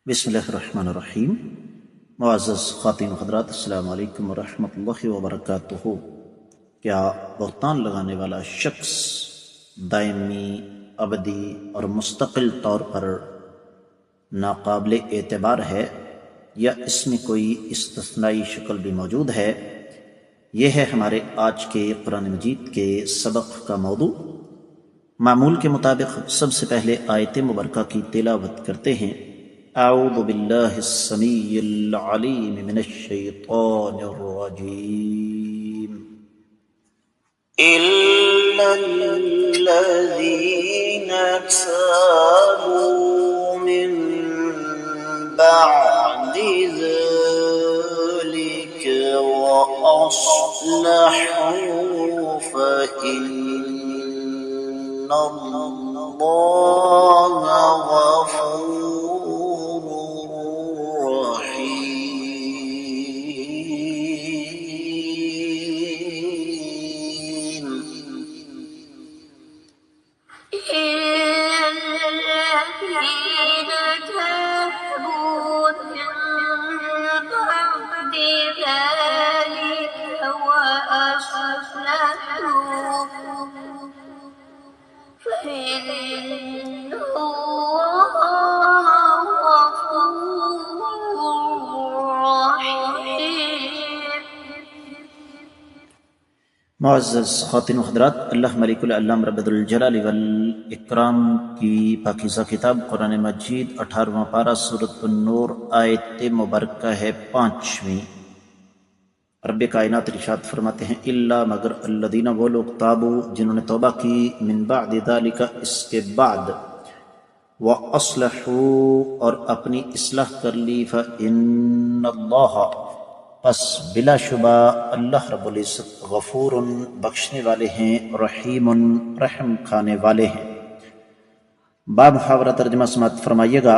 بسم اللہ الرحمن الرحیم۔ معزز خواتین و حضرات، السلام علیکم ورحمۃ اللہ وبرکاتہ۔ کیا بہتان لگانے والا شخص دائمی، ابدی اور مستقل طور پر ناقابل اعتبار ہے یا اس میں کوئی استثنائی شکل بھی موجود ہے؟ یہ ہے ہمارے آج کے قرآن مجید کے سبق کا موضوع۔ معمول کے مطابق سب سے پہلے آیت مبارکہ کی تلاوت کرتے ہیں۔ اعوذ باللہ السمیع العلیم من الشیطان الرجیم۔ إلا الذين تابوا من بعد ذلك وأصلحوا فإن الله غفور رحيم۔ الذين تابوا من بعد ذلك وأصلحوا فإن الله غفور رحيم۔ معزز خواتین و حضرات، اللہ ملک العلام رب الجلال والاکرام کی پاکیزہ کتاب قرآن مجید 18واں پارہ سورۃ النور آیت مبارکہ ہے 5ویں۔ رب کائنات ارشاد فرماتے ہیں، الا مگر الذین، وہ لوگ، تابو جنہوں نے توبہ کی، من بعد ذالک اس کے بعد، واصلحوا اور اپنی اصلاح کر لی، فإن اللہ پس بلا شبہ اللہ رب العزت غفور بخشنے والے ہیں، رحیم رحم کھانے والے ہیں۔ بامحاورہ ترجمہ سماعت فرمائیے گا،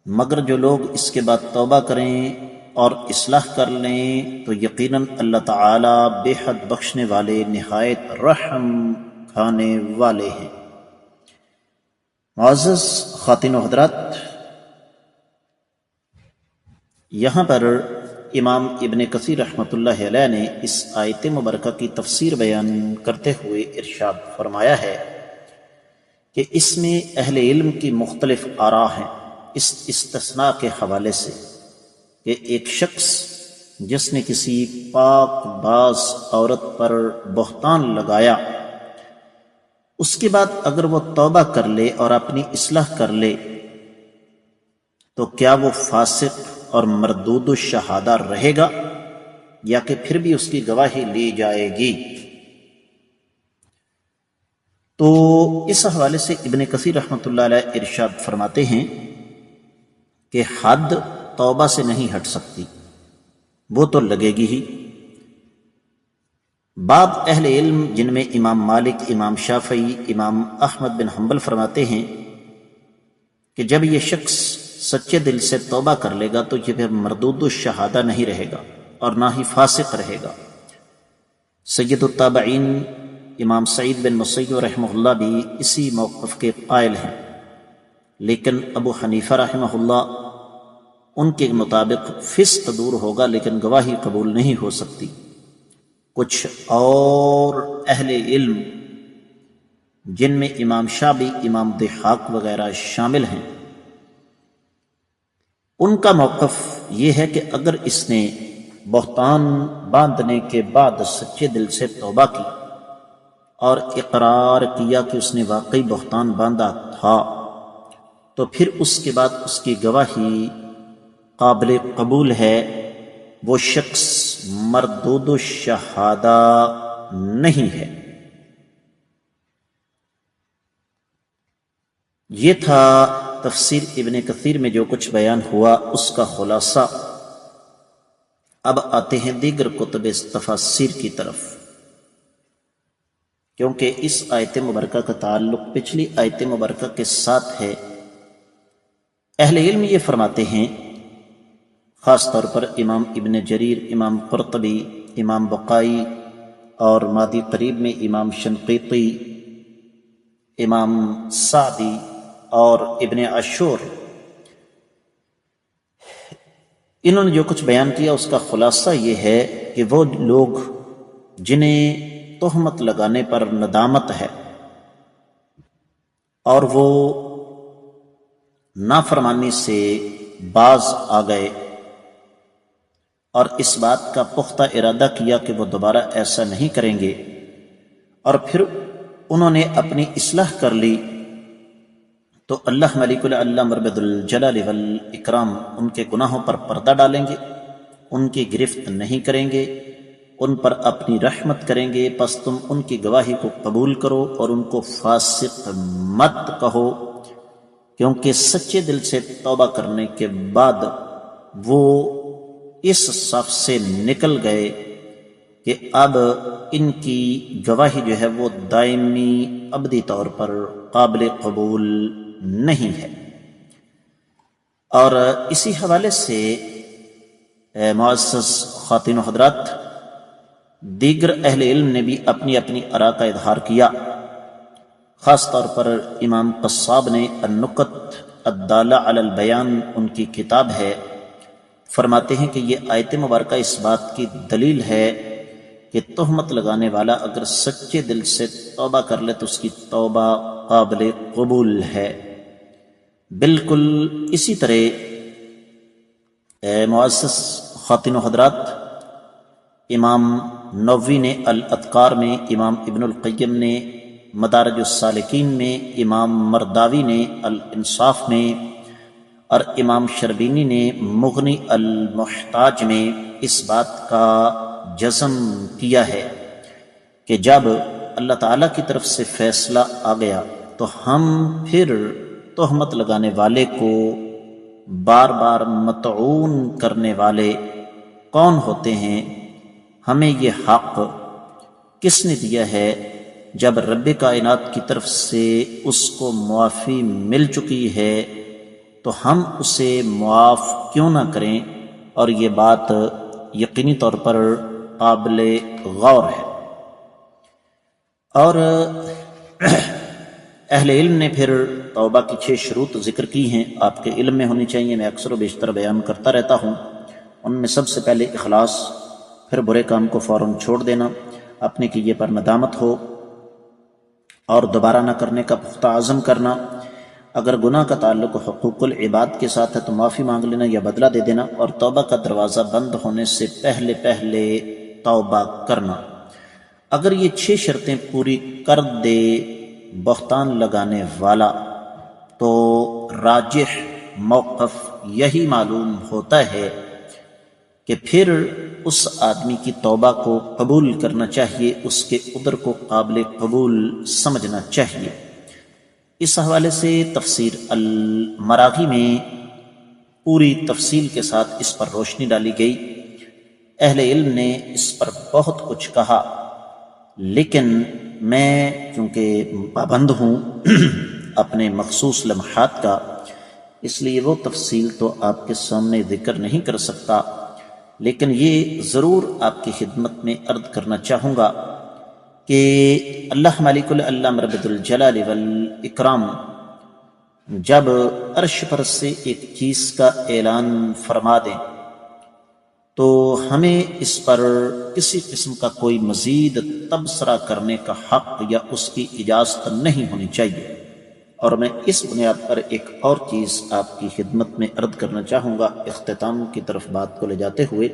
مگر جو لوگ اس کے بعد توبہ کریں اور اصلاح کر لیں تو یقیناً اللہ تعالی بے حد بخشنے والے، نہایت رحم کھانے والے ہیں۔ معزز خواتین و حضرات، یہاں پر امام ابن کثیر رحمۃ اللہ علیہ نے اس آیت مبارکہ کی تفسیر بیان کرتے ہوئے ارشاد فرمایا ہے کہ اس میں اہل علم کی مختلف آراء ہیں اس استثناء کے حوالے سے کہ ایک شخص جس نے کسی پاک باز عورت پر بہتان لگایا، اس کے بعد اگر وہ توبہ کر لے اور اپنی اصلاح کر لے تو کیا وہ فاسق اور مردود الشہادہ رہے گا یا کہ پھر بھی اس کی گواہی لی جائے گی؟ تو اس حوالے سے ابن کثیر رحمۃ اللہ علیہ ارشاد فرماتے ہیں کہ حد توبہ سے نہیں ہٹ سکتی، وہ تو لگے گی ہی۔ بعض اہل علم جن میں امام مالک، امام شافعی، امام احمد بن حنبل فرماتے ہیں کہ جب یہ شخص سچے دل سے توبہ کر لے گا تو یہ پھر مردود الشہادہ نہیں رہے گا اور نہ ہی فاسق رہے گا۔ سید التابعین امام سعید بن مسیب رحمہ اللہ بھی اسی موقف کے قائل ہیں، لیکن ابو حنیفہ رحمہ اللہ ان کے مطابق فسق دور ہوگا لیکن گواہی قبول نہیں ہو سکتی۔ کچھ اور اہل علم جن میں امام شعبی، امام ضحاک وغیرہ شامل ہیں، ان کا موقف یہ ہے کہ اگر اس نے بہتان باندھنے کے بعد سچے دل سے توبہ کی اور اقرار کیا کہ اس نے واقعی بہتان باندھا تھا تو پھر اس کے بعد اس کی گواہی قابل قبول ہے، وہ شخص مردود الشہادہ نہیں ہے۔ یہ تھا تفسیر ابن کثیر میں جو کچھ بیان ہوا اس کا خلاصہ۔ اب آتے ہیں دیگر کتب تفاسیر کی طرف، کیونکہ اس آیت مبارکہ کا تعلق پچھلی آیت مبارکہ کے ساتھ ہے۔ اہل علم یہ فرماتے ہیں، خاص طور پر امام ابن جریر، امام قرطبی، امام بقائی اور مادی قریب میں امام شنقیطی، امام سعدی اور ابن عاشور، انہوں نے جو کچھ بیان کیا اس کا خلاصہ یہ ہے کہ وہ لوگ جنہیں تہمت لگانے پر ندامت ہے اور وہ نافرمانی سے باز آ گئے اور اس بات کا پختہ ارادہ کیا کہ وہ دوبارہ ایسا نہیں کریں گے، اور پھر انہوں نے اپنی اصلاح کر لی، تو اللہ ملک الاعلی مربد الجلال والاکرام ان کے گناہوں پر پردہ ڈالیں گے، ان کی گرفت نہیں کریں گے، ان پر اپنی رحمت کریں گے۔ پس تم ان کی گواہی کو قبول کرو اور ان کو فاسق مت کہو، کیونکہ سچے دل سے توبہ کرنے کے بعد وہ اس صف سے نکل گئے کہ اب ان کی گواہی جو ہے وہ دائمی ابدی طور پر قابل قبول نہیں ہے۔ اور اسی حوالے سے معزز خواتین و حضرات، دیگر اہل علم نے بھی اپنی اپنی آراء کا اظہار کیا۔ خاص طور پر امام قصاب نے النکت الدالہ علی البیان ان کی کتاب ہے، فرماتے ہیں کہ یہ آیت مبارکہ اس بات کی دلیل ہے کہ تہمت لگانے والا اگر سچے دل سے توبہ کر لے تو اس کی توبہ قابل قبول ہے۔ بالکل اسی طرح معزز خواتین و حضرات، امام نووی نے الاذکار میں، امام ابن القیم نے مدارج السالکین میں، امام مرداوی نے الانصاف میں، اور امام شربینی نے مغنی المحتاج میں اس بات کا جزم کیا ہے کہ جب اللہ تعالیٰ کی طرف سے فیصلہ آ گیا تو ہم پھر تہمت لگانے والے کو بار بار مطعون کرنے والے کون ہوتے ہیں؟ ہمیں یہ حق کس نے دیا ہے؟ جب رب کائنات کی طرف سے اس کو معافی مل چکی ہے تو ہم اسے معاف کیوں نہ کریں؟ اور یہ بات یقینی طور پر قابل غور ہے۔ اور اہل علم نے پھر توبہ کی 6 شروط ذکر کی ہیں، آپ کے علم میں ہونی چاہیے، میں اکثر و بیشتر بیان کرتا رہتا ہوں۔ ان میں سب سے پہلے اخلاص، پھر برے کام کو فوراً چھوڑ دینا، اپنے کیے پر ندامت ہو اور دوبارہ نہ کرنے کا پختہ عزم کرنا، اگر گناہ کا تعلق حقوق العباد کے ساتھ ہے تو معافی مانگ لینا یا بدلہ دے دینا، اور توبہ کا دروازہ بند ہونے سے پہلے پہلے توبہ کرنا۔ اگر یہ 6 شرطیں پوری کر دے بہتان لگانے والا تو راجح موقف یہی معلوم ہوتا ہے کہ پھر اس آدمی کی توبہ کو قبول کرنا چاہیے، اس کے عذر کو قابل قبول سمجھنا چاہیے۔ اس حوالے سے تفسیر المراغی میں پوری تفصیل کے ساتھ اس پر روشنی ڈالی گئی۔ اہل علم نے اس پر بہت کچھ کہا، لیکن میں چونکہ پابند ہوں اپنے مخصوص لمحات کا، اس لیے وہ تفصیل تو آپ کے سامنے ذکر نہیں کر سکتا، لیکن یہ ضرور آپ کی خدمت میں عرض کرنا چاہوں گا کہ اللہ مالک الاعلی مربد الجلال والاکرام جب عرش پر سے ایک چیز کا اعلان فرما دیں تو ہمیں اس پر کسی قسم کا کوئی مزید تبصرہ کرنے کا حق یا اس کی اجازت نہیں ہونی چاہیے۔ اور میں اس بنیاد پر ایک اور چیز آپ کی خدمت میں عرض کرنا چاہوں گا، اختتام کی طرف بات کو لے جاتے ہوئے۔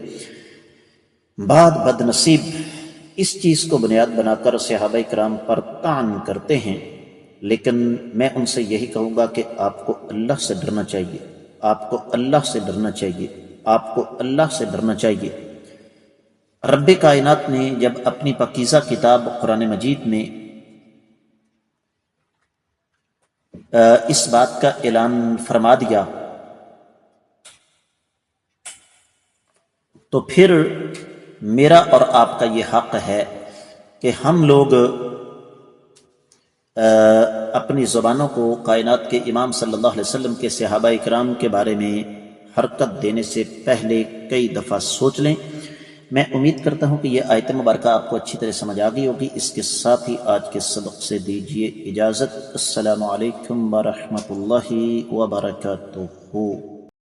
بعض بد نصیب اس چیز کو بنیاد بنا کر صحابہ کرام پر طعن کرتے ہیں، لیکن میں ان سے یہی کہوں گا کہ آپ کو اللہ سے ڈرنا چاہیے، آپ کو اللہ سے ڈرنا چاہیے، آپ کو اللہ سے ڈرنا چاہیے۔ رب کائنات نے جب اپنی پاکیزہ کتاب قرآن مجید میں اس بات کا اعلان فرما دیا تو پھر میرا اور آپ کا یہ حق ہے کہ ہم لوگ اپنی زبانوں کو کائنات کے امام صلی اللہ علیہ وسلم کے صحابہ کرام کے بارے میں حرکت دینے سے پہلے کئی دفعہ سوچ لیں۔ میں امید کرتا ہوں کہ یہ آیت مبارکہ آپ کو اچھی طرح سمجھ آ گئی ہوگی۔ اس کے ساتھ ہی آج کے سبق سے دیجیے اجازت۔ السلام علیکم ورحمۃ اللہ وبرکاتہ۔